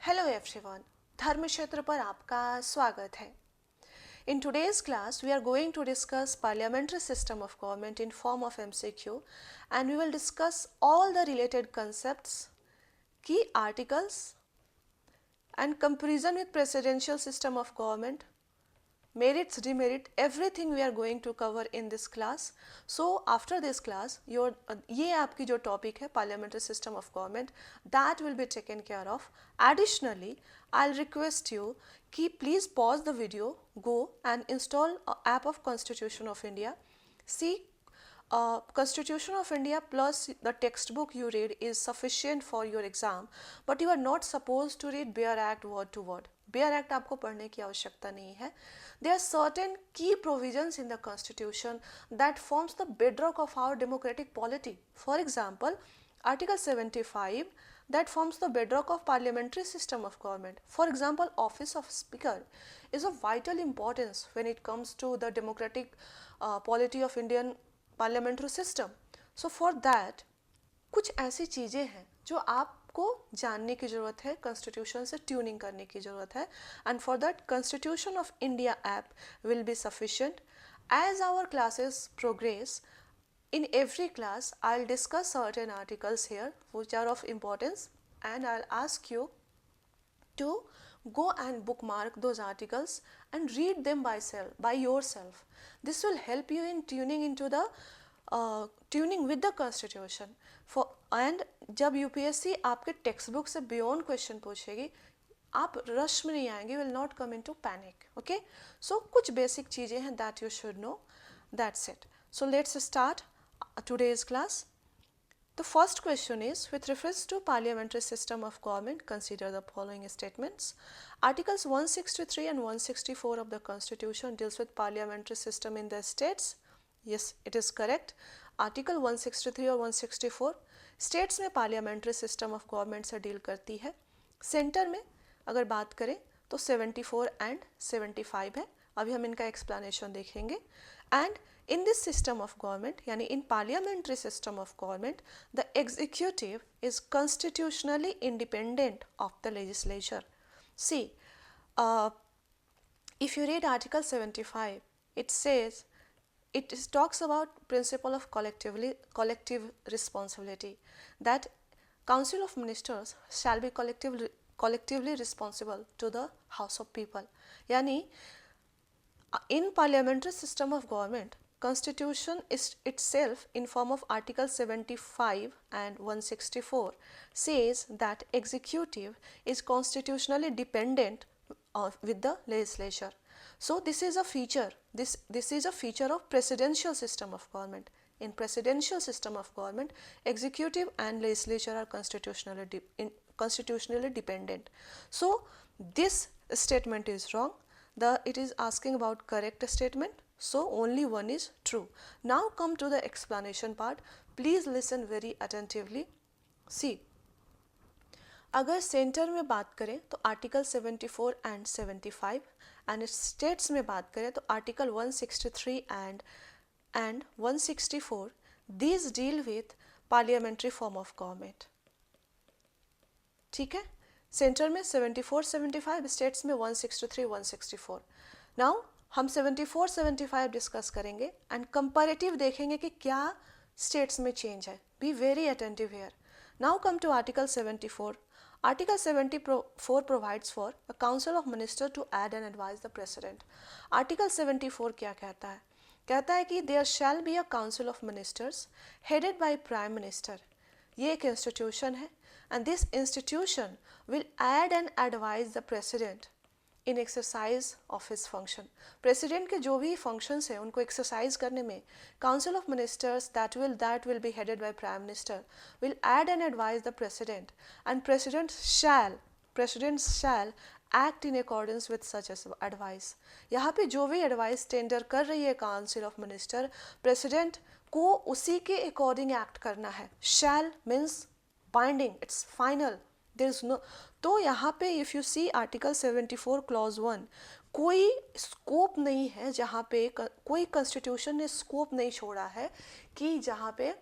Hello everyone, धर्म क्षेत्र पर आपका स्वागत है। In today's class, we are going to discuss parliamentary system of government in form of MCQ, and we will discuss all the related concepts, key articles, and comparison with presidential system of government, merits, demerit, everything we are going to cover in this class. So after this class, ये आपकी जो topic है parliamentary system of government, that will be taken care of. Additionally, I'll request you कि please pause the video, go and install a app of Constitution of India. See, Constitution of India plus the textbook you read is sufficient for your exam, but you are not supposed to read bare act word to word. bare act आपको पढ़ने की आवश्यकता नहीं है. There are certain key provisions in the Constitution that forms the bedrock of our democratic polity. For example, Article 75 that forms the bedrock of parliamentary system of government. For example, office of speaker is of vital importance when it comes to the democratic polity of Indian parliamentary system. So for that, कुछ ऐसी चीज़ें हैं जो आपको जानने की ज़रूरत है, कॉन्स्टिट्यूशन से ट्यूनिंग करने की ज़रूरत है, and for that constitution of India app will be sufficient. As our classes progress, in every class I'll discuss certain articles here which are of importance, and I'll ask you to go and bookmark those articles and read them by yourself. This will help you in tuning with the constitution. And जब UPSC आपके textbook से beyond question पूछेगी, आप rush में नहीं आएंगे, will not come into panic. Okay, so कुछ basic चीज़ें हैं that you should know. That's it. So let's start today's class. The first question is, with reference to parliamentary system of government, consider the following statements. Articles 163 and 164 of the Constitution deals with parliamentary system in the states. Yes, it is correct. Article 163 और 164 states में parliamentary system of government से deal करती है. Center में अगर बात करें तो 74 and 75 है. अभी हम इनका explanation देखेंगे. And in this system of government, यानी in parliamentary system of government, the executive is constitutionally independent of the legislature. See, if you read Article 75, it says, it talks about principle of collective responsibility, that Council of Ministers shall be collectively responsible to the House of People. यानी in parliamentary system of government, Constitution is itself in form of Article 75 and 164 says that executive is constitutionally dependent with the legislature. So this is a feature. This is a feature of presidential system of government. In presidential system of government, executive and legislature are constitutionally dependent. So this statement is wrong. It is asking about correct statement, so only one is true. Now come to the explanation part. Please listen very attentively. See, अगर centre में बात करें तो article 74 and 75, and states में बात करें तो article 163 and 164, these deal with parliamentary form of government. ठीक है, सेंटर में 74, 75, स्टेट्स में 163, 164. नाउ हम 74, 75 डिस्कस करेंगे एंड कंपैरेटिव देखेंगे कि क्या स्टेट्स में चेंज है. Be very attentive here. Now come to article 74. Article 74 provides for a council of ministers to aid and advise the president. Article 74 क्या कहता है? कहता है कि there shall be a council of ministers headed by prime minister. ये एक institution है, and this institution will aid and advise the president in exercise of his function. President के जो भी functions हैं उनको exercise करने में Council of Ministers that will be headed by Prime Minister will aid and advise the President, and President shall act in accordance with such advice. यहाँ पे जो भी advice tender कर रही है Council of Minister, President को उसी के according act करना है. Shall means binding, it's final. There is no, तो यहाँ पे if you see article 74 clause 1, कोई स्कोप नहीं है जहाँ पे कोई कॉन्स्टिट्यूशन ने स्कोप नहीं छोड़ा है कि जहाँ पे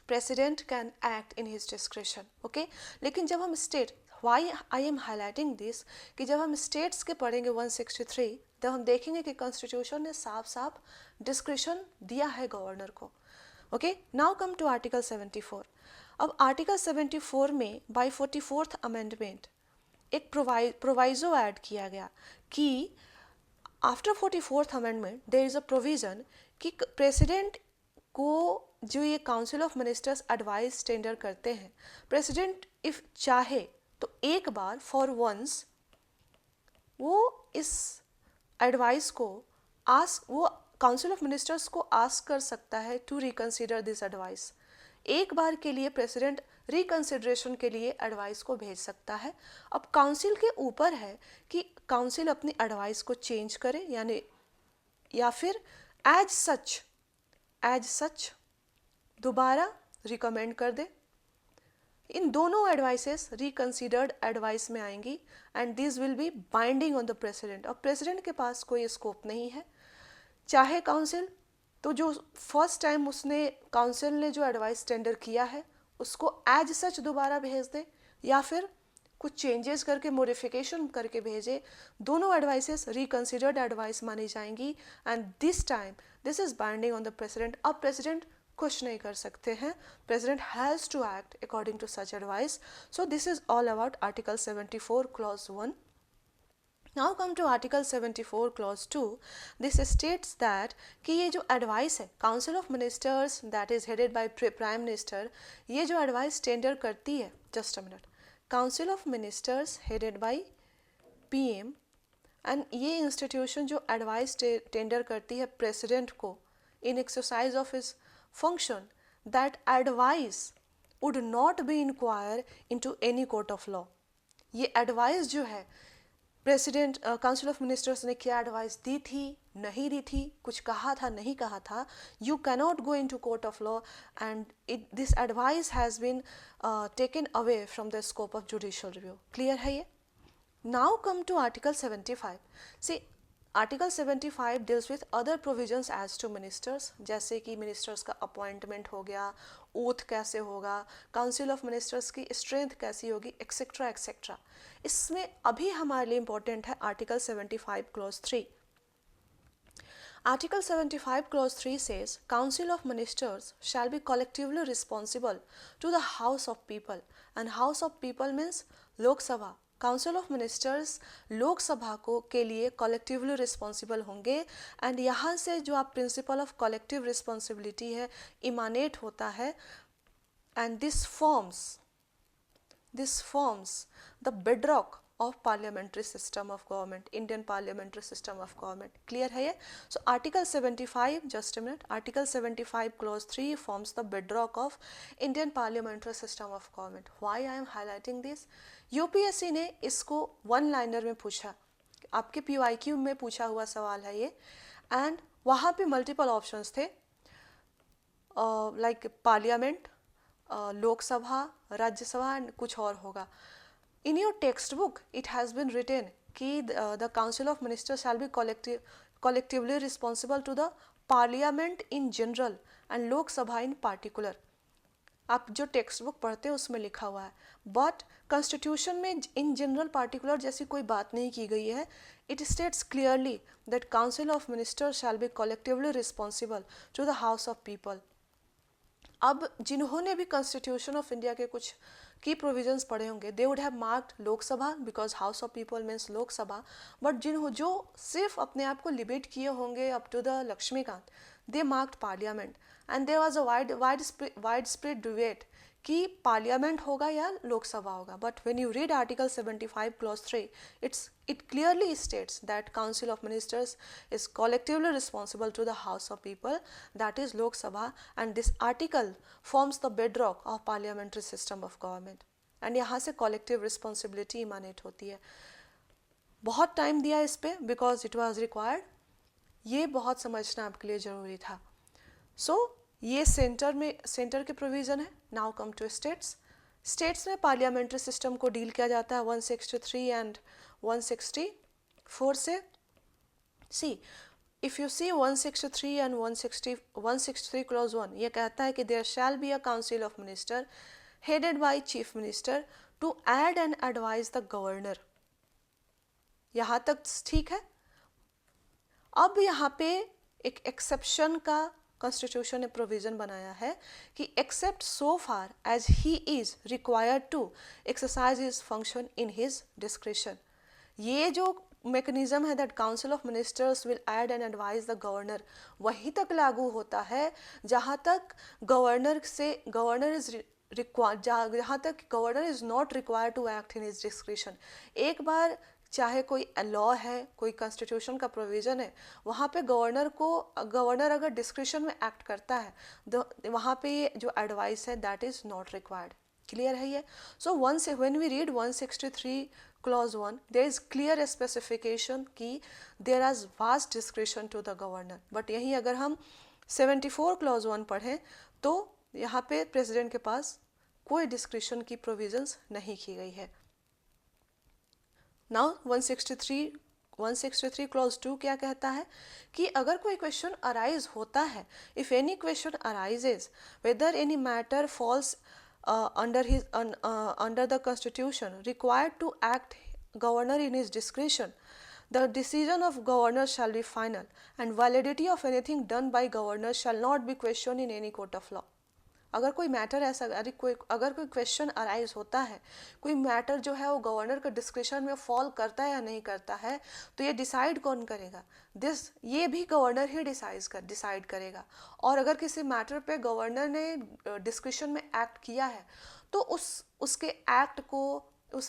president can act in his discretion. Okay, लेकिन जब हम state why I am highlighting this कि जब हम स्टेट्स के पढ़ेंगे 163 तब हम देखेंगे कि कॉन्स्टिट्यूशन ने साफ साफ डिस्क्रिशन दिया है गवर्नर को. Okay, now come to article 74. अब आर्टिकल 74 में बाय 44th अमेंडमेंट एक प्रोवाइजो ऐड किया गया कि after 44th amendment there is a provision कि प्रेसिडेंट को जो ये council of ministers advice tender करते हैं, प्रेसिडेंट इफ चाहे तो एक बार फॉर वंस वो इस एडवाइस को वो काउंसिल ऑफ मिनिस्टर्स को आस्क कर सकता है टू रिकंसिडर दिस एडवाइस. एक बार के लिए प्रेसिडेंट रिकंसिडरेशन के लिए एडवाइस को भेज सकता है. अब काउंसिल के ऊपर है कि काउंसिल अपनी एडवाइस को चेंज करे यानी या फिर एज सच दोबारा रिकमेंड कर दे. इन दोनों एडवाइसेस रिकंसिडर्ड एडवाइस में आएंगी and this will be binding on the president. अब प्रेसिडेंट के पास कोई स्कोप नहीं है, चाहे काउंसिल तो जो फर्स्ट टाइम उसने काउंसिल ने जो एडवाइस टेंडर किया है उसको एज सच दोबारा भेज दे या फिर कुछ चेंजेस करके मॉडिफिकेशन करके भेजे. दोनों एडवाइसेस रिकंसिडर्ड एडवाइस मानी जाएंगी and this time this is binding on the president. अब प्रेसिडेंट कुछ नहीं कर सकते हैं, president has to act according to such advice. So this is all about article 74 clause 1. Now come to Article 74 Clause 2. This states that कि ये जो advice है council of ministers that is headed by prime minister, ये जो advice tender करती है, just a minute, council of ministers headed by PM and ये institution जो एडवाइस टेंडर करती है प्रेसिडेंट को in exercise of his function, that advice would not be inquire into any court of law. ये advice जो है president council of ministers ने क्या एडवाइस दी थी, नहीं दी थी, कुछ कहा था, नहीं कहा था, you cannot go into court of law and this advice has been taken away from the scope of judicial review. Clear है ये? Now come to article 75. See article 75 deals with other provisions as to ministers, जैसे कि ministers का appointment हो गया, oath कैसे होगा, council of ministers की स्ट्रेंथ कैसी होगी, एक्सेट्रा एक्सेट्रा. इसमें अभी हमारे लिए इंपॉर्टेंट है article 75 clause 3. Article 75 clause 3 says council of ministers shall be collectively responsible to the house of people and house of people means लोक सभा. काउंसिल ऑफ मिनिस्टर्स लोकसभा को के लिए कलेक्टिवली रिस्पॉन्सिबल होंगे एंड यहाँ से जो आप प्रिंसिपल ऑफ कलेक्टिव रिस्पॉन्सिबिलिटी है इमानेट होता है and this forms the bedrock of parliamentary system of government, Indian parliamentary system of government. Clear है ये? So article 75, just a minute, article 75 clause 3 forms the bedrock of Indian parliamentary system of government. Why I am highlighting this? UPSC ने इसको one liner में पूछा, आपके PYQ में पूछा हुआ सवाल है ये, and वहाँ पे multiple options थे, like parliament, Lok Sabha, Rajya Sabha and कुछ और होगा. In your textbook, it has been written कि the Council of Ministers shall be collectively responsible to the Parliament in general and Lok Sabha in particular. आप जो text book पढ़ते हैं उसमें लिखा हुआ है, बट कॉन्स्टिट्यूशन में इन जनरल पार्टिकुलर जैसी कोई बात नहीं की गई है. It states clearly that council of ministers shall be collectively responsible to the house of people. अब जिन्होंने भी कॉन्स्टिट्यूशन ऑफ इंडिया के कुछ की प्रोविजंस पढ़े होंगे, they would have marked Lok Sabha because house of people means Lok Sabha, but जो सिर्फ अपने आप को लिमिट किए होंगे up to the Laxmikanth, they marked parliament and there was a widespread debate कि पार्लियामेंट होगा या लोकसभा होगा. But when you read article 75 clause 3, it clearly states that council of ministers is collectively responsible to the house of people, that is Lok Sabha, and this article forms the bedrock of parliamentary system of government. and यहाँ से collective responsibility emanate होती है. बहुत time दिया इस पे because it was required, ये बहुत समझना आपके लिए ज़रूरी था. सो ये सेंटर के प्रोविज़न है. Now come to states. States में पार्लियामेंट्री सिस्टम को डील किया जाता है 163 एंड 164 से. See if you see 163 and 163 clause 1, ये कहता है कि there shall be a council of minister headed by chief minister to aid and advise the governor. यहाँ तक ठीक है। अब यहाँ पे एक एक्सेप्शन का कॉन्स्टिट्यूशन ने प्रोविजन बनाया है कि except so far as he is required to exercise his function in his discretion. ये जो मैकेनिज्म है that council of ministers will aid and advise the governor, वहीं तक लागू होता है जहाँ तक governor is not required to act in his discretion. एक बार चाहे कोई लॉ है, कोई कॉन्स्टिट्यूशन का प्रोविज़न है, वहाँ पे गवर्नर अगर डिस्क्रिशन में एक्ट करता है तो वहाँ पे जो एडवाइस है that is not required. Clear है ये? So when we read 163 clause 1 there is clear specification कि there is vast discretion to the governor. But यहीं अगर हम 74 क्लॉज 1 पढ़ें तो यहाँ पे प्रेसिडेंट के पास कोई डिस्क्रिशन की प्रोविजंस नहीं की गई है। नाउ 163 क्लॉज 2 क्या कहता है कि अगर कोई क्वेश्चन अराइज होता है, if any question arises whether any matter falls under the constitution required to act governor in his discretion, the decision of governor shall be final and validity of anything done by governor shall not be questioned in any court of law। अगर कोई matter ऐसा अगर कोई question arise होता है, कोई matter जो है वो गवर्नर के डिस्क्रिशन में फॉल करता है या नहीं करता है, तो ये डिसाइड कौन करेगा? ये भी गवर्नर ही डिसाइड करेगा। और अगर किसी मैटर पे गवर्नर ने डिस्क्रिशन में एक्ट किया है तो उस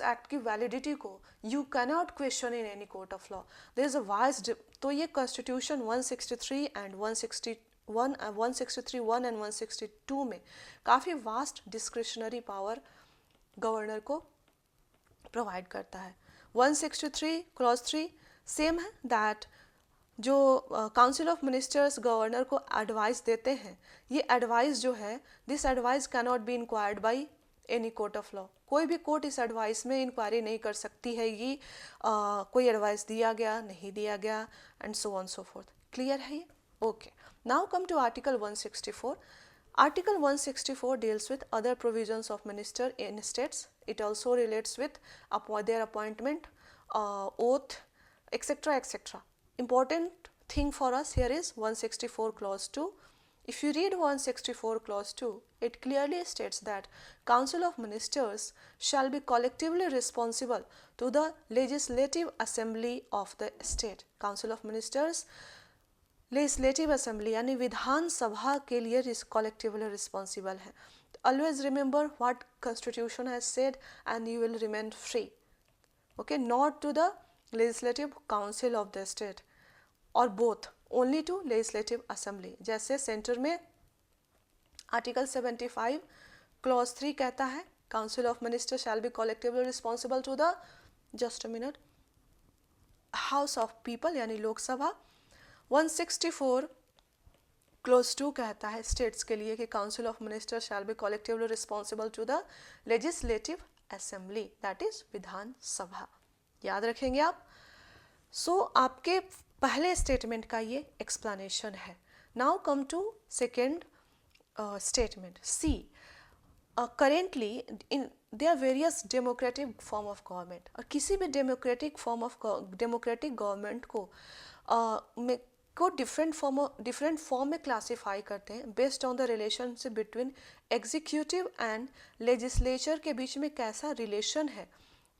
एक्ट की वैलिडिटी को you cannot question in any court of law. There is a wise. तो ये कॉन्स्टिट्यूशन 163 एंड 163(1) एंड 162 में काफ़ी वास्ट डिस्क्रिशनरी पावर गवर्नर को प्रोवाइड करता है। 163 क्लॉज 3 सेम है दैट जो काउंसिल ऑफ मिनिस्टर्स गवर्नर को एडवाइस देते हैं, ये एडवाइस जो है this advice cannot be inquired by any court of law. कोई भी कोर्ट इस एडवाइस में इंक्वायरी नहीं कर सकती है कि कोई एडवाइस दिया गया नहीं दिया गया and so on so fourth. Clear है ये? Okay. Now come to Article 164. Article 164 deals with other provisions of minister in states. It also relates with their appointment, oath, etc. etc. Important thing for us here is 164 clause 2. If you read 164 clause 2, it clearly states that Council of Ministers shall be collectively responsible to the Legislative Assembly of the state. Council of Ministers legislative assembly यानी विधान सभा के लिए collectively responsible है। Always remember what constitution has said and you will remain free. Okay, not to the legislative council of the state और both, only to legislative assembly. जैसे centre में article 75 clause 3 कहता है council of minister shall be collectively responsible to the just a minute house of people यानी Lok Sabha. 164 close 2 कहता है states के लिए कि council of minister shall be collectively responsible to the legislative assembly that is Vidhan Sabha. याद रखेंगे आप। आपके पहले स्टेटमेंट का ये एक्सप्लेनेशन है। Now come to second statement C. Currently in their various democratic form of government, और किसी भी डेमोक्रेटिक गवर्नमेंट को डिफरेंट फॉर्म में क्लासीफाई करते हैं based on the relationship between executive and legislature के बीच में कैसा रिलेशन है,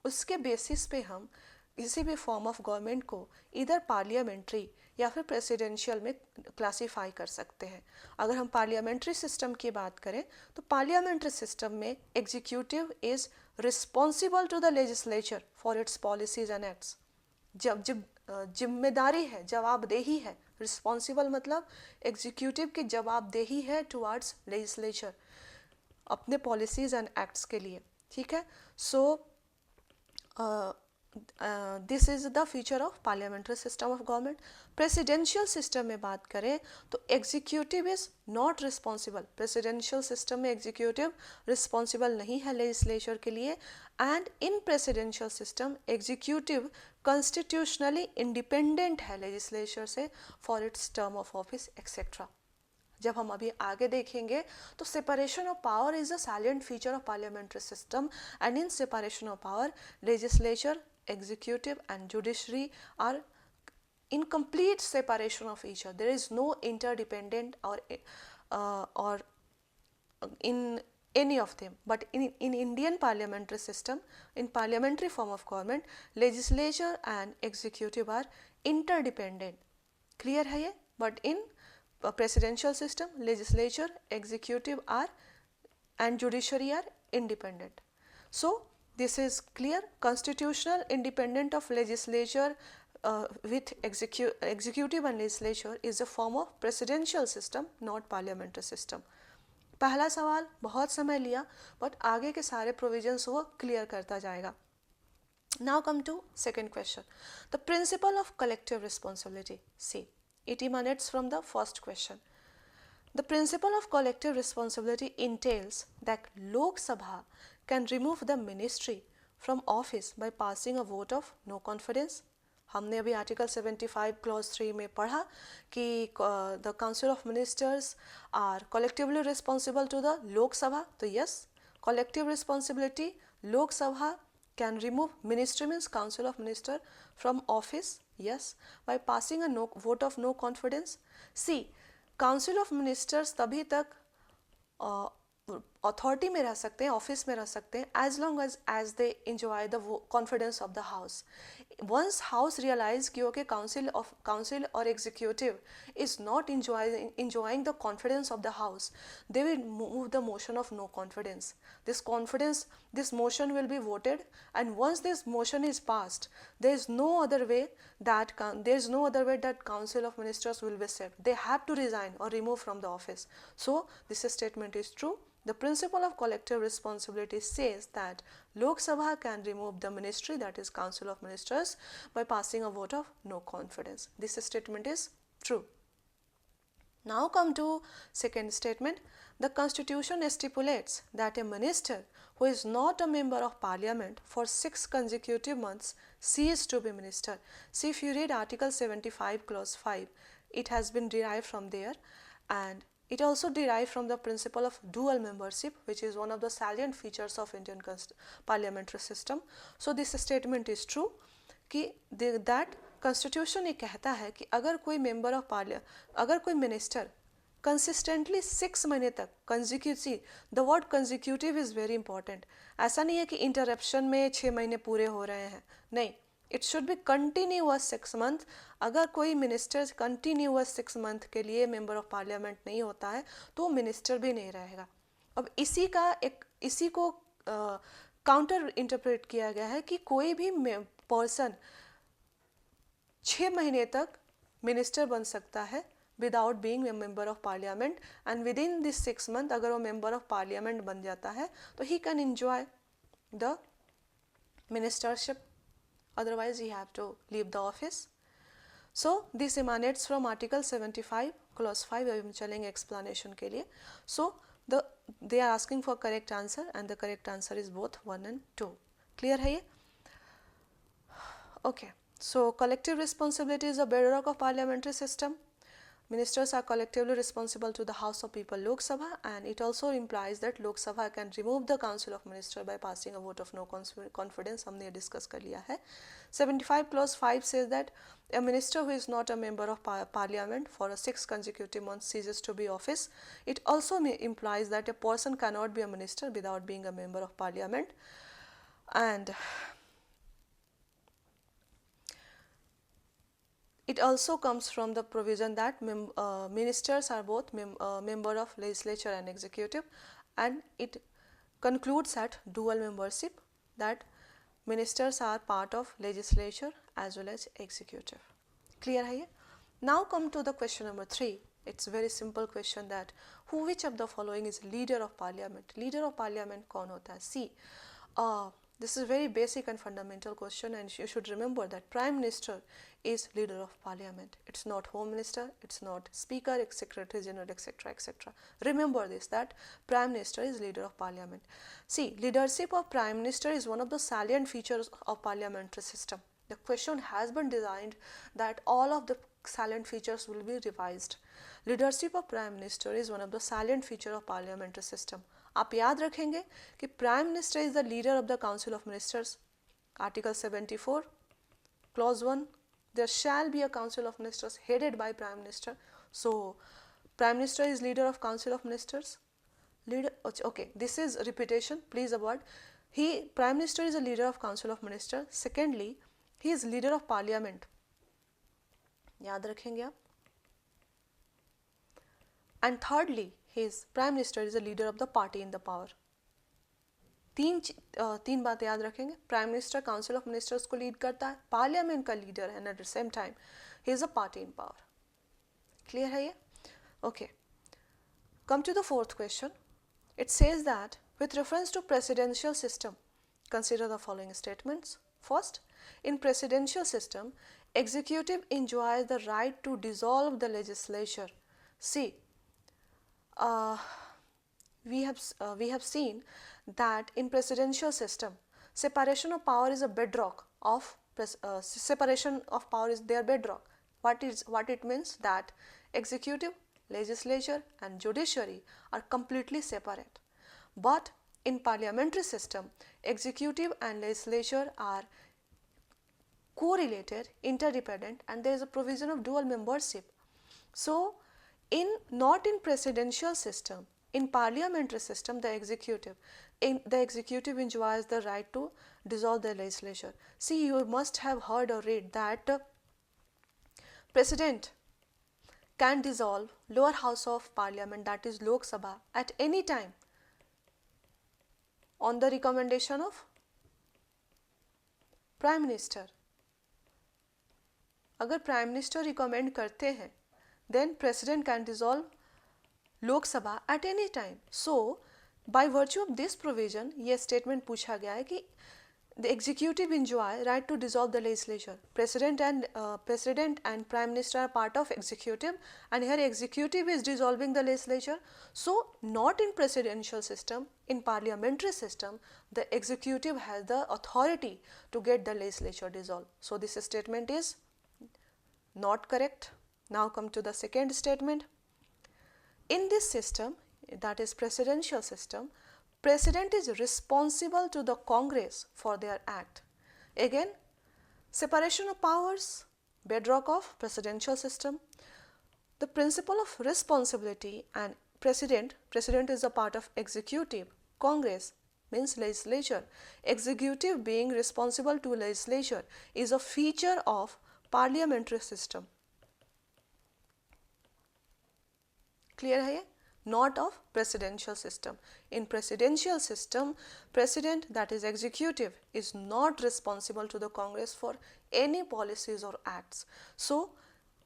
उसके बेसिस पे हम किसी भी फॉर्म ऑफ गवर्नमेंट को इधर पार्लियामेंट्री या फिर प्रेसिडेंशियल में क्लासीफाई कर सकते हैं। अगर हम पार्लियामेंट्री सिस्टम की बात करें तो पार्लियामेंट्री सिस्टम में executive is responsible to the legislature for its policies and acts. जब जिम्मेदारी है, जवाबदेही है, रिस्पॉन्सिबल मतलब एग्जीक्यूटिव की जवाबदेही है टुवर्ड्स लेजिस्लेचर अपने पॉलिसीज एंड एक्ट्स के लिए। ठीक है, so this is the feature of parliamentary system of government. Presidential system में बात करें तो executive is not responsible. Presidential system में एग्जीक्यूटिव रिस्पॉन्सिबल नहीं है लेजिस्लेचर के लिए, and in presidential system executive constitutionally independent है लेजिस्लेचर से for its term of office etcetera. जब हम अभी आगे देखेंगे तो separation of power is a salient feature of parliamentary system, and in separation of power, legislature, executive and judiciary are in complete separation of each other. There is no interdependent or in any of them. But in Indian parliamentary system, in parliamentary form of government, legislature and executive are interdependent. Clear है ये? But in presidential system, legislature, executive are and judiciary are independent. So this is clear. Constitutional independent of legislature with executive and legislature is a form of presidential system, not parliamentary system. पहला सवाल बहुत समय लिया, but आगे के सारे provisions वो clear करता जाएगा. Now come to second question. The principle of collective responsibility. See, it emanates from the first question. The principle of collective responsibility entails that Lok Sabha can remove the ministry from office by passing a vote of no confidence. हमने अभी article 75 clause 3 में पढ़ा कि the council of ministers are collectively responsible to the Lok Sabha. तो yes, collective responsibility, लोक सभा can remove ministry means council of minister from office, yes, by passing a vote of no confidence. See, council of ministers तभी तक authority में रह सकते हैं, office में रह सकते हैं, as long as they enjoy the confidence of the house. Once house realise कि ओके काउंसिल और executive is not enjoying the confidence of the house, they will move the motion of no confidence. This motion will be voted, and once this motion is passed, there is no other way that council of ministers will be saved. They have to resign or remove from the office. So this statement is true. The principle of collective responsibility says that Lok Sabha can remove the ministry, that is council of ministers, by passing a vote of no confidence. This statement is true. Now come to second statement. The constitution stipulates that a minister who is not a member of parliament for 6 consecutive months ceases to be minister. See, if you read article 75 clause 5, it has been derived from there, and it also derived from the principle of dual membership, which is one of the salient features of Indian parliamentary system. So this statement is true कि that constitution ये कहता है कि अगर कोई member of parliament, अगर कोई minister consistently 6 महीने तक consecutive, the word consecutive is very important. ऐसा नहीं है कि इंटरप्शन में 6 महीने पूरे हो रहे हैं, नहीं, it should be continuous 6 month. अगर कोई मिनिस्टर कंटिन्यूअस 6 मंथ के लिए मेंबर ऑफ पार्लियामेंट नहीं होता है तो वो मिनिस्टर भी नहीं रहेगा. अब इसी को काउंटर इंटरप्रेट किया गया है कि कोई भी पर्सन 6 महीने तक मिनिस्टर बन सकता है without being a member of parliament, and with in this 6 month अगर वो मेंबर ऑफ पार्लियामेंट बन जाता है तो he can enjoy the ministership, otherwise he have to leave the office. So this emanates from article 75 clause 5. अभी हम चलेंगे explanation के लिए. So they are asking for correct answer, and the correct answer is both 1 and 2. Clear है ये? Okay. So collective responsibility is a bedrock of parliamentary system. Ministers are collectively responsible to the House of People, Lok Sabha, and it also implies that Lok Sabha can remove the Council of Ministers by passing a vote of no confidence. हमने discuss कर लिया है. 75 clause 5 says that a minister who is not a member of parliament for 6 consecutive months ceases to be office. It also implies that a person cannot be a minister without being a member of parliament, and it also comes from the provision that ministers are both member of legislature and executive, and it concludes at dual membership, that ministers are part of legislature as well as executive. Clear है ये? Now come to the question number 3. It's a very simple question, that which of the following is leader of parliament? Leader of parliament कौन होता है? See, this is very basic and fundamental question, and you should remember that Prime Minister is leader of parliament. It's not Home Minister, it's not Speaker, Secretary General, etc., etc. Remember this, that Prime Minister is leader of parliament. See, leadership of Prime Minister is one of the salient features of parliamentary system. The question has been designed that all of the salient features will be revised. Leadership of Prime Minister is one of the salient feature of parliamentary system. आप याद रखेंगे कि Prime Minister is the leader of the Council of Ministers. Article 74, Clause 1, there shall be a Council of Ministers headed by Prime Minister. So, Prime Minister is leader of Council of Ministers. Okay, this is repetition, please avoid. Prime Minister is a leader of Council of Ministers. Secondly, he is leader of Parliament. याद रखेंगे आप. And thirdly, his Prime Minister is a leader of the party in the power. तीन बातें याद रखेंगे. Prime Minister Council of Ministers को lead करता है, Parliament का लीडर है, and at the same time he is a party in power. Clear है ये? Okay. Come to the fourth question. It says that with reference to presidential system, consider the following statements. First, in presidential system, executive enjoys the right to dissolve the legislature. See, we have seen that in presidential system, separation of power is a bedrock of separation of power is their bedrock. What it means that executive, legislature and judiciary are completely separate. But in parliamentary system, executive and legislature are correlated, interdependent, and there is a provision of dual membership. So, not in presidential system, in parliamentary system, the executive enjoys the right to dissolve the legislature. See, you must have heard or read that president can dissolve lower house of parliament, that is Lok Sabha, at any time on the recommendation of Prime Minister. अगर prime minister recommend करते हैं, then president can dissolve Lok Sabha at any time. So, by virtue of this provision, ये statement पूछा गया है कि the executive enjoy right to dissolve the legislature. President and Prime Minister are part of executive, and here executive is dissolving the legislature. So, not in presidential system, in parliamentary system, the executive has the authority to get the legislature dissolved. So, this statement is not correct. Now come to the second statement. In this system, that is presidential system, president is responsible to the Congress for their act. Again, separation of powers, bedrock of presidential system. The principle of responsibility and president is a part of executive, Congress means legislature. Executive being responsible to legislature is a feature of parliamentary system. Clear है ये? Not of presidential system. In presidential system, president, that is executive, is not responsible to the Congress for any policies or acts. So,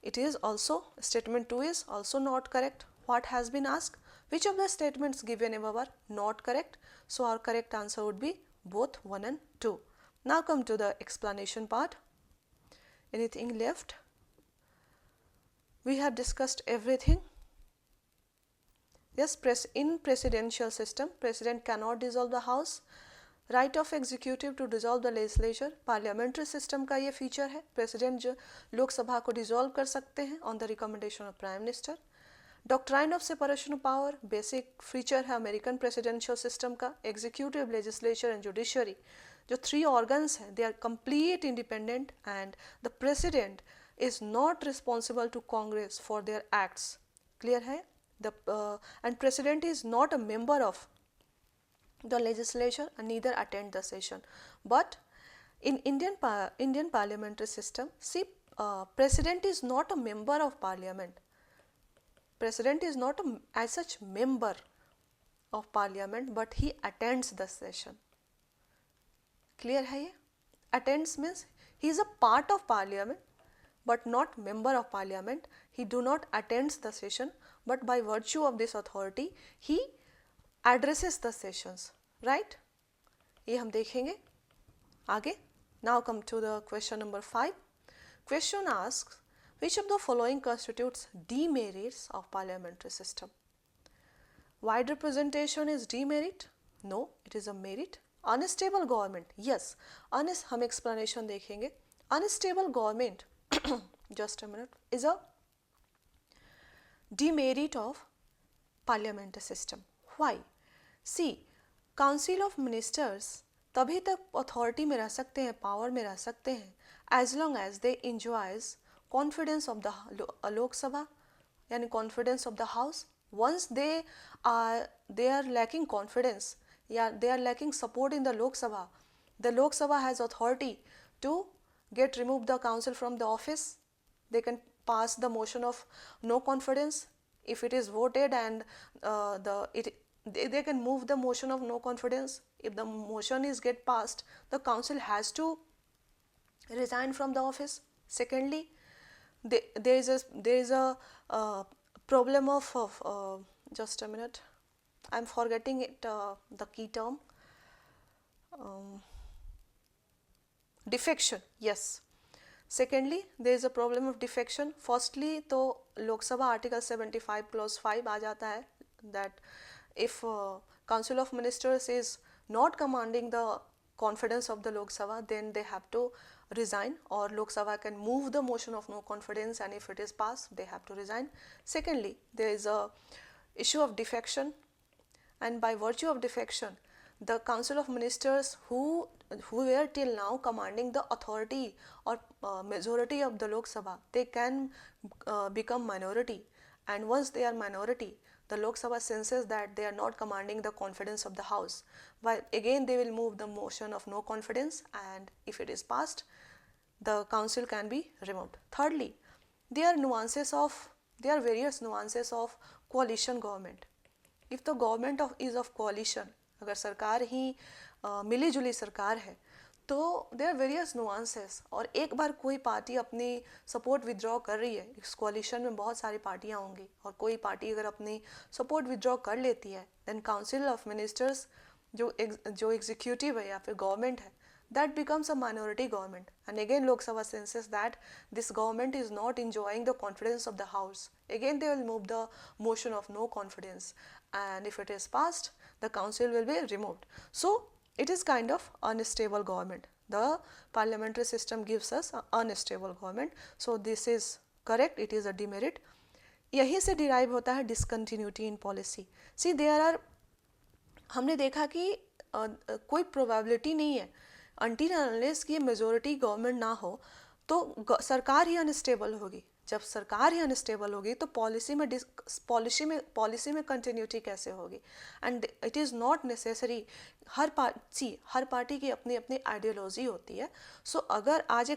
it is also, statement 2 is also not correct. What has been asked? Which of the statements given above are not correct? So, our correct answer would be both 1 and 2. Now, come to the explanation part. Anything left? We have discussed everything. Yes, in presidential system, president cannot dissolve the house. Right of executive to dissolve the legislature. Parliamentary system का ये feature है. President जो लोकसभा को dissolve कर सकते हैं on the recommendation of Prime Minister. Doctrine of separation of power, basic feature है American presidential system का. Executive, legislature and judiciary. जो 3 organs हैं, they are complete independent, and the president is not responsible to Congress for their acts. Clear है? And president is not a member of the legislature and neither attend the session. But in Indian parliamentary system, see, president is not a member of parliament. President is not as such member of parliament, but he attends the session. Clear है ये? Attends means he is a part of parliament but not member of parliament. He do not attends the session, but by virtue of this authority he addresses the sessions, right? ये हम देखेंगे आगे. Now come to the question number 5. Question asks, which of the following constitutes demerits of parliamentary system? Wide representation is demerit? No, it is a merit. Unstable government, yes. हम explanation देखेंगे. Unstable government just a minute, is a demerit of parliamentary system. Why? See, council of ministers तभी तक authority में रह सकते हैं, power में रह सकते हैं, as long as they enjoys confidence of the Lok Sabha, यानी confidence of the house. Once they are lacking confidence या they are lacking support in the Lok Sabha has authority to get remove the council from the office. They can pass the motion of no confidence if it is voted, and they can move the motion of no confidence. If the motion is get passed, the council has to resign from the office. Secondly, there is a problem of just a minute, I'm forgetting it, the key term, defection. Yes, secondly there is a problem of defection. Firstly तो Lok Sabha article 75 clause 5 आ जाता है that if council of ministers is not commanding the confidence of the Lok Sabha, then they have to resign, or Lok Sabha can move the motion of no confidence, and if it is passed they have to resign. Secondly, there is a issue of defection, and by virtue of defection the council of ministers who were till now commanding the authority or majority of the Lok Sabha, they can become minority, and once they are minority, the Lok Sabha senses that they are not commanding the confidence of the house, while again they will move the motion of no confidence, and if it is passed, the council can be removed. Thirdly, there are various nuances of coalition government. If the government is of coalition, अगर सरकार ही मिली जुली सरकार है, तो there are various nuances, और एक बार कोई party अपनी support withdraw कर रही है, इस कोalition में बहुत सारी पार्टियां होंगी, और कोई पार्टी अगर अपनी सपोर्ट विदड्रॉ कर लेती है, देन काउंसिल ऑफ मिनिस्टर्स जो एग्जीक्यूटिव है या फिर गवर्नमेंट है, that becomes a minority government, and again Lok Sabha senses that this government is not enjoying the confidence of the house. Again they will move the motion of no confidence, and if it is passed, the council will be removed. So it is kind of unstable government. The parliamentary system gives us unstable government. So this is correct, it is a demerit. यही से derive होता है discontinuity in policy. See there are, हमने देखा कि कोई probability नहीं है अनटिल अनलेस कि मेजोरिटी गवर्नमेंट ना हो तो सरकार ही अनस्टेबल होगी. जब सरकार ही अनस्टेबल होगी तो पॉलिसी में कंटिन्यूटी कैसे होगी? And it is not necessary. Her party की अपनी अपनी आइडियोलॉजी होती है. सो अगर आज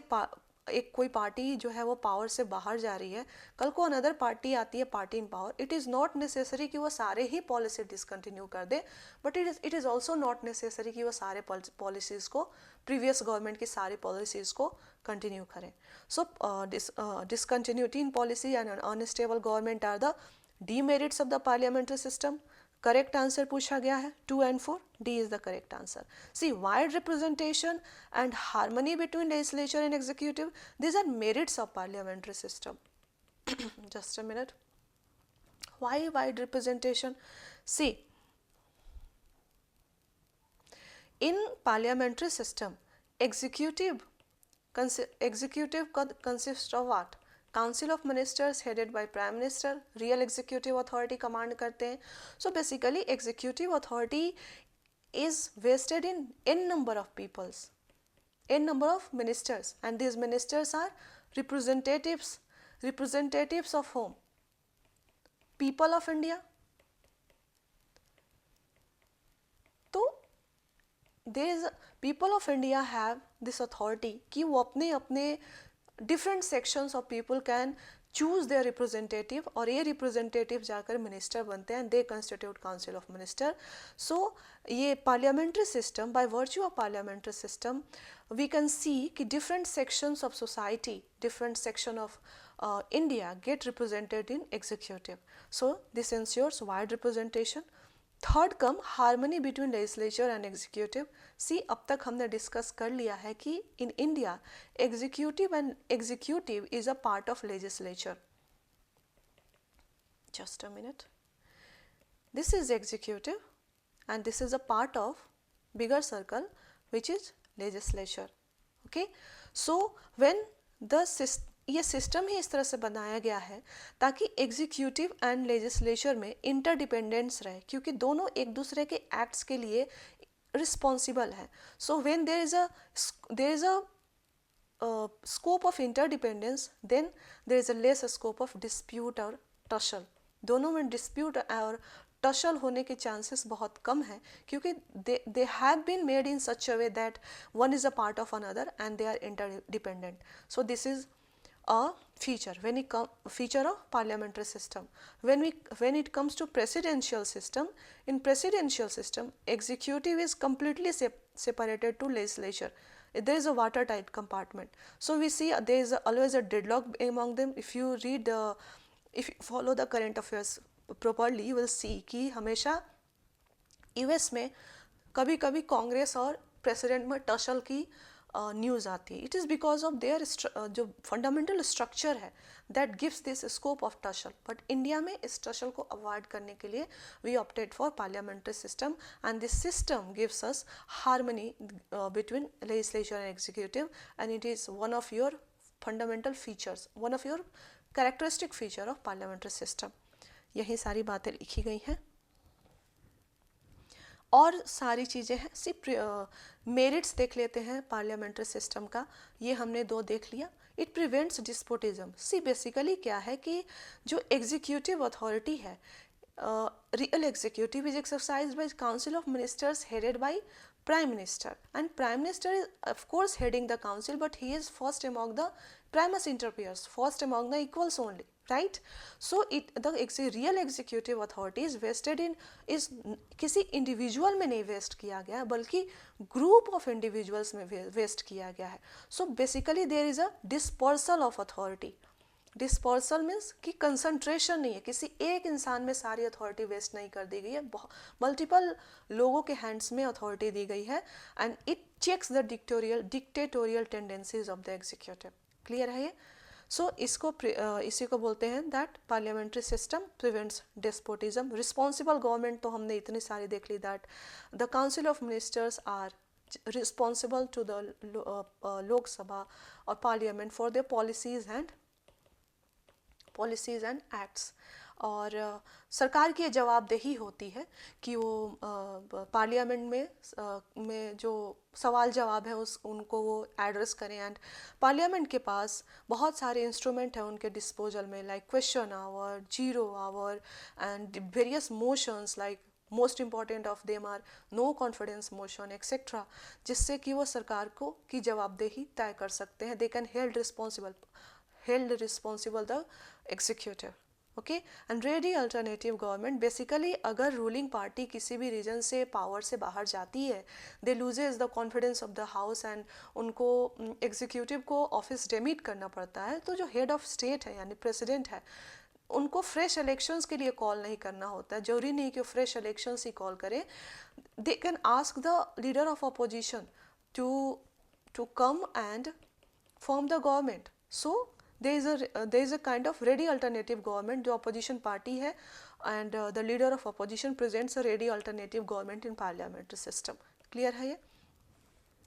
एक कोई पार्टी जो है वो पावर से बाहर जा रही है, कल को अनदर पार्टी आती है, party in power, it is not necessary कि वो सारे ही पॉलिसी डिसकंटिन्यू कर दे, but it is also not necessary कि वो सारे पॉलिसीज़ को, प्रीवियस गवर्नमेंट की सारी पॉलिसीज़ को कंटिन्यू करें. So discontinuity in policy and unstable government are the demerits of the parliamentary system. Correct answer पूछा गया है 2 and 4. D is the correct answer. See, wide representation and harmony between legislature and executive, these are merits of parliamentary system. Just a minute. Why wide representation? See, in parliamentary system, executive consists of what? Council of Ministers headed by Prime Minister, real executive authority command करते हैं. So basically executive authority is vested in n number of peoples, n number of ministers, and these ministers are representatives of whom? People of India. तो there is people of India have this authority कि वो अपने different sections of people can choose their representative, और ये representative जाकर minister बनते हैं, they constitute council of minister. So ये parliamentary system, by virtue of parliamentary system, we can see कि different sections of society, different section of India get represented in executive. So this ensures wide representation. Third come harmony between legislature and executive. See, अब तक हमने discuss कर लिया है कि in India executive is a part of legislature. Just a minute. This is executive and this is a part of bigger circle which is legislature. Okay, so when ये system ही इस तरह से बनाया गया है ताकि एग्जीक्यूटिव एंड लेजिस्लेचर में इंटरडिपेंडेंस रहे, क्योंकि दोनों एक दूसरे के एक्ट्स के लिए रिस्पॉन्सिबल है. So when there is a scope of interdependence, then there is a less scope of dispute और tussle. दोनों में dispute और tussle होने के chances बहुत कम है, क्योंकि they have been made in such a way that one is a part of another and they are interdependent. So this is a feature of parliamentary system. When it comes to presidential system, in presidential system executive is completely separated to legislature. There is a watertight compartment, so we see there is always a deadlock among them. If you follow the current affairs properly, you will see कि हमेशा US में कभी कभी कांग्रेस और president में tussle की news आती है. It is because of there जो फंडामेंटल स्ट्रक्चर है that gives this scope of tussle. But India में इस टसल को अवॉइड करने के लिए we opted for parliamentary system, and this system gives us harmony between legislature and executive, and it is one of your fundamental features, one of your characteristic feature of parliamentary system. यही सारी बातें लिखी गई हैं और सारी चीज़ें हैं. सिर्फ मेरिट्स देख लेते हैं पार्लियामेंट्री सिस्टम का. ये हमने 2 देख लिया. It prevents despotism. See basically क्या है कि जो एग्जीक्यूटिव अथॉरिटी है, real executive is exercise by council of ministers headed by prime minister, and prime minister is of course heading the council, but he is first among the primus inter pares, first among the equals only, right? So the real executive authority is vested in is किसी individual में नहीं waste किया गया, बल्कि group of individuals में waste किया गया है. So basically there is a dispersal of authority. Dispersal means कि कंसंट्रेशन नहीं है, किसी एक इंसान में सारी अथॉरिटी वेस्ट नहीं कर दी गई है, मल्टीपल लोगों के हैंड्स में अथॉरिटी दी गई है, and it checks the dictatorial tendencies of the executive. Clear है ये? सो इसी को बोलते हैं that parliamentary system prevents despotism. Responsible government तो हमने इतनी सारी देख ली, that the council of ministers are responsible to the Lok Sabha और parliament for their policies and acts. और सरकार की जवाबदेही होती है कि वो पार्लियामेंट में जो सवाल जवाब है उनको वो एड्रेस करें. एंड पार्लियामेंट के पास बहुत सारे इंस्ट्रूमेंट हैं उनके डिस्पोजल में, like question hour, zero hour, and various motions, like most important of them are no confidence motion etcetera, जिससे कि वो सरकार को की जवाबदेही तय कर सकते हैं. They can held responsible the executive. Okay. And ready alternative government, basically अगर रूलिंग पार्टी किसी भी रीजन से पावर से बाहर जाती है, they loses the confidence of the house, and उनको एग्जीक्यूटिव को ऑफिस डेमिट करना पड़ता है. तो जो हेड ऑफ स्टेट है यानी प्रेसिडेंट है, उनको फ्रेश इलेक्शंस के लिए कॉल नहीं करना होता है. जरूरी नहीं कि वो फ्रेश इलेक्शंस ही कॉल करें. They can ask the leader of opposition to come and form the government. So there is a kind of ready alternative government. जो opposition party है, and the leader of opposition presents a ready alternative government in parliamentary system. clear है ये?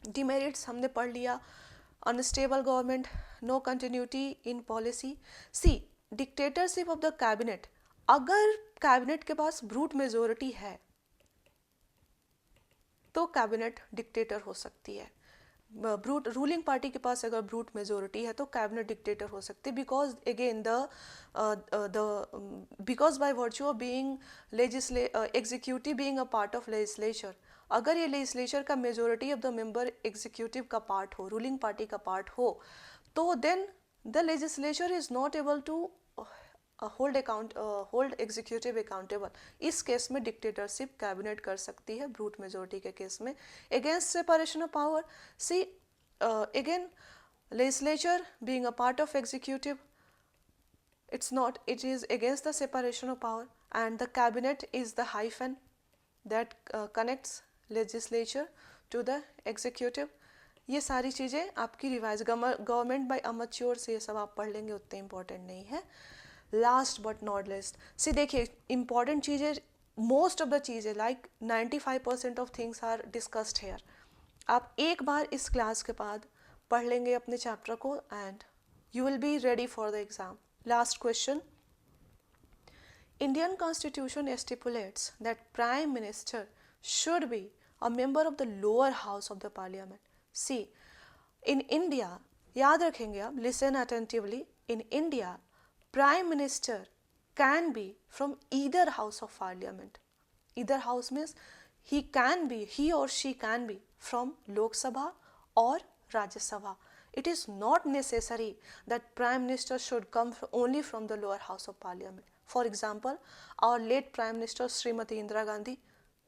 demerits हमने पढ़ लिया. unstable government, no continuity in policy. see, dictatorship of the cabinet. अगर cabinet के पास brute majority है तो कैबिनेट डिक्टेटर हो सकती है. ब्रूट रूलिंग पार्टी के पास अगर ब्रूट मेजोरिटी है तो कैबिनेट डिक्टेटर हो सकते, because again because by virtue of being executive being a part of legislature, अगर ये लेजिस्लेचर का majority of the member executive का पार्ट हो, रूलिंग पार्टी का पार्ट हो, तो then the legislature is not able to hold executive accountable. इस case में डिक्टेटरशिप कैबिनेट कर सकती है ब्रूट मेजोरिटी के केस में. Against separation of power, see again legislature being a part of executive, it is against the separation of power, and the cabinet is the hyphen that connects legislature to the executive. ये सारी चीज़ें आपकी revise government by amateur से ये सब आप पढ़ लेंगे, उतने इंपॉर्टेंट नहीं है. Last but not least, see देखिए इंपॉर्टेंट चीज़ें, मोस्ट ऑफ द चीज़ें like 95% of things are discussed here. आप एक बार इस क्लास के बाद पढ़ लेंगे अपने चैप्टर को, and you will be ready for the exam. Last question. Indian Constitution stipulates that Prime Minister should be a member of the lower house of the Parliament. See, in India, याद रखेंगे आप, listen attentively, in India, Prime Minister can be from either house of Parliament. Either house means he or she can be from Lok Sabha or Rajya Sabha. It is not necessary that Prime Minister should come only from the lower house of Parliament. For example, our late Prime Minister Srimati Indira Gandhi,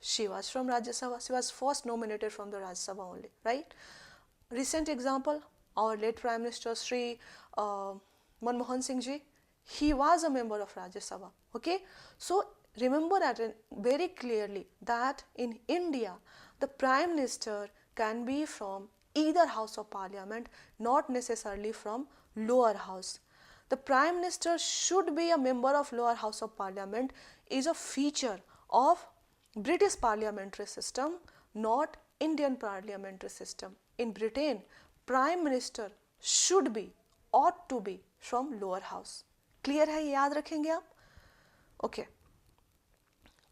she was from Rajya Sabha. She was first nominated from the Rajya Sabha only, right? Recent example, our late Prime Minister Sri Manmohan Singh ji, he was a member of Rajya Sabha. Okay, so remember that very clearly that in India, the Prime Minister can be from either house of Parliament, not necessarily from lower house. The Prime Minister should be a member of lower house of Parliament is a feature of British parliamentary system, not Indian parliamentary system. In Britain, Prime Minister should be, ought to be from lower house. Clear है, याद रखेंगे आप? Okay.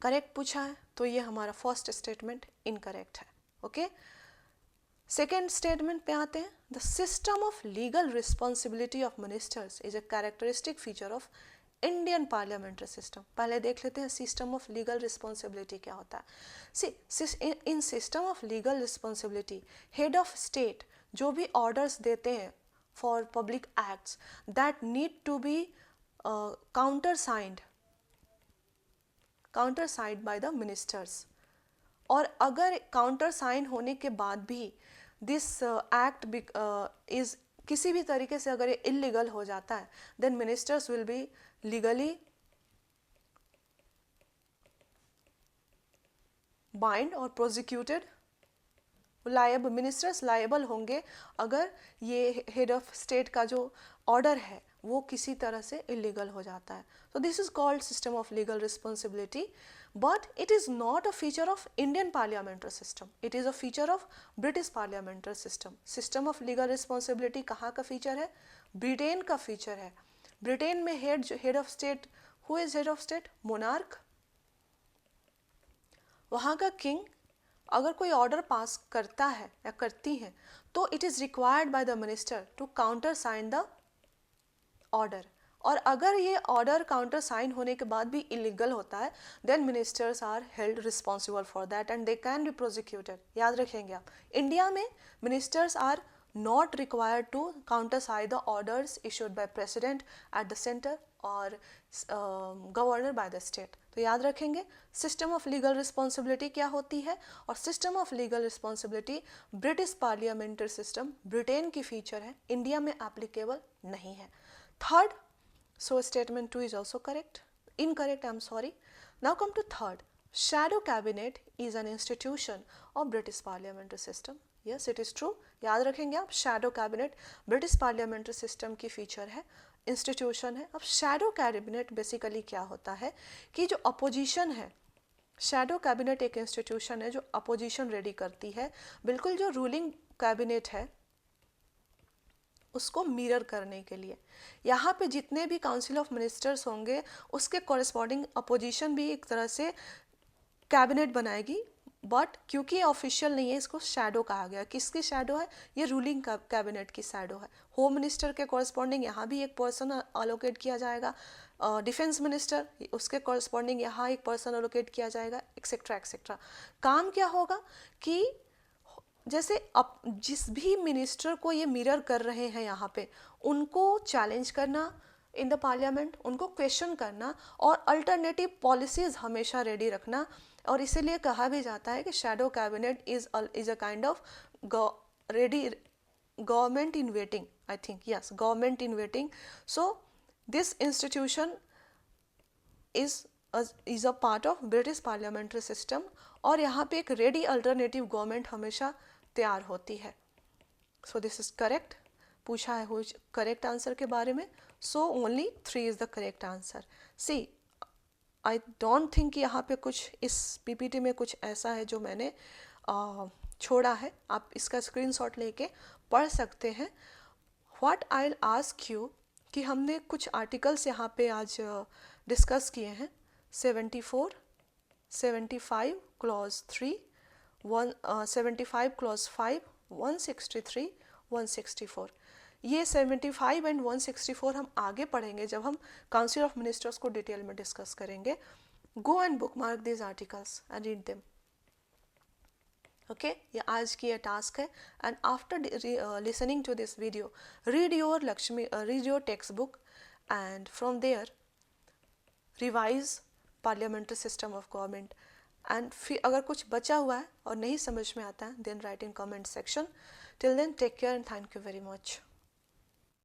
Correct पूछा है तो ये हमारा first statement incorrect है. ओके, सेकेंड स्टेटमेंट पे आते हैं. The system of legal responsibility of ministers is a characteristic feature of Indian parliamentary system. पहले देख लेते हैं सिस्टम ऑफ लीगल रिस्पॉन्सिबिलिटी क्या होता है. See, in system of legal responsibility head of state जो भी ऑर्डर्स देते हैं for public acts that need to be countersigned by the ministers. और अगर काउंटर साइन होने के बाद भी दिस एक्ट इज किसी भी तरीके से अगर ये इलीगल हो जाता है, then ministers will be legally bind और प्रोसिक्यूटेड. लायबल, मिनिस्टर्स लायबल होंगे अगर ये हेड ऑफ स्टेट का जो ऑर्डर है वो किसी तरह से इलीगल हो जाता है. तो this is called system of legal responsibility, but it is not a feature of Indian parliamentary system, it is a feature of British parliamentary system. System of legal responsibility कहाँ का फीचर है? Britain का feature है. Britain में head of state, who is head of state? Monarch. वहाँ का king अगर कोई ऑर्डर पास करता है या करती है तो it is required by the minister to countersign the order. और अगर ये ऑर्डर काउंटर साइन होने के बाद भी इलीगल होता है, then ministers are held responsible for that and they can be prosecuted. याद रखेंगे आप, इंडिया में ministers are not required to countersign the orders issued by president at the center or governor by the state. तो याद रखेंगे system of legal responsibility क्या होती है, और system of legal responsibility British parliamentary system Britain की feature है, India में एप्लीकेबल नहीं है. Third, so statement 2 is also correct, incorrect, I'm sorry. Now come to third. Shadow cabinet is an institution of British parliamentary system. Yes, it is true. याद रखेंगे आप, shadow cabinet British parliamentary system की feature है, institution है. अब shadow cabinet basically क्या होता है कि जो अपोजिशन है, शैडो कैबिनेट एक इंस्टीट्यूशन है जो अपोजिशन रेडी करती है, बिल्कुल जो रूलिंग कैबिनेट है उसको मिरर करने के लिए. यहाँ पे जितने भी काउंसिल ऑफ मिनिस्टर्स होंगे उसके कॉरेस्पॉन्डिंग अपोजिशन भी एक तरह से कैबिनेट बनाएगी, बट क्योंकि ऑफिशियल नहीं है इसको शैडो कहा गया. किसकी शैडो है? ये रूलिंग कैबिनेट की शैडो है. होम मिनिस्टर के कॉरेस्पॉन्डिंग यहाँ भी एक पर्सन अलोकेट किया जाएगा, डिफेंस मिनिस्टर उसके कॉरेस्पॉन्डिंग यहाँ एक पर्सन अलोकेट किया जाएगा, एक्सेट्रा एक्सेट्रा. काम क्या होगा कि जैसे अब जिस भी मिनिस्टर को ये मिरर कर रहे हैं यहाँ पे, उनको चैलेंज करना इन द पार्लियामेंट, उनको क्वेश्चन करना और अल्टरनेटिव पॉलिसीज हमेशा रेडी रखना. और इसीलिए कहा भी जाता है कि shadow cabinet is a kind of ready government in waiting, I think, yes, government in waiting. So this institution is a part of British parliamentary system, और यहाँ पे एक रेडी अल्टरनेटिव गवर्नमेंट हमेशा तैयार होती है. So this is correct. पूछा है करेक्ट आंसर के बारे में, so only 3 is the correct answer. See, I don't think यहाँ पे कुछ इस पीपीटी में कुछ ऐसा है जो मैंने छोड़ा है. आप इसका स्क्रीनशॉट लेके पढ़ सकते हैं. What I will ask you कि हमने कुछ आर्टिकल्स यहाँ पे आज डिस्कस किए हैं 74, 75 क्लॉज 3, 75 क्लॉज 5, 163, 164. ये 75 एंड 164 हम आगे पढ़ेंगे जब हम काउंसिल ऑफ मिनिस्टर्स को डिटेल में डिस्कस करेंगे. Go and bookmark this articles and read them. Okay, ये आज की ये टास्क है. And after listening to this video read your textbook and from there revise parliamentary system of government. And फिर अगर कुछ बचा हुआ है और नहीं समझ में आता है then write in comment section. Till then take care and thank you very much.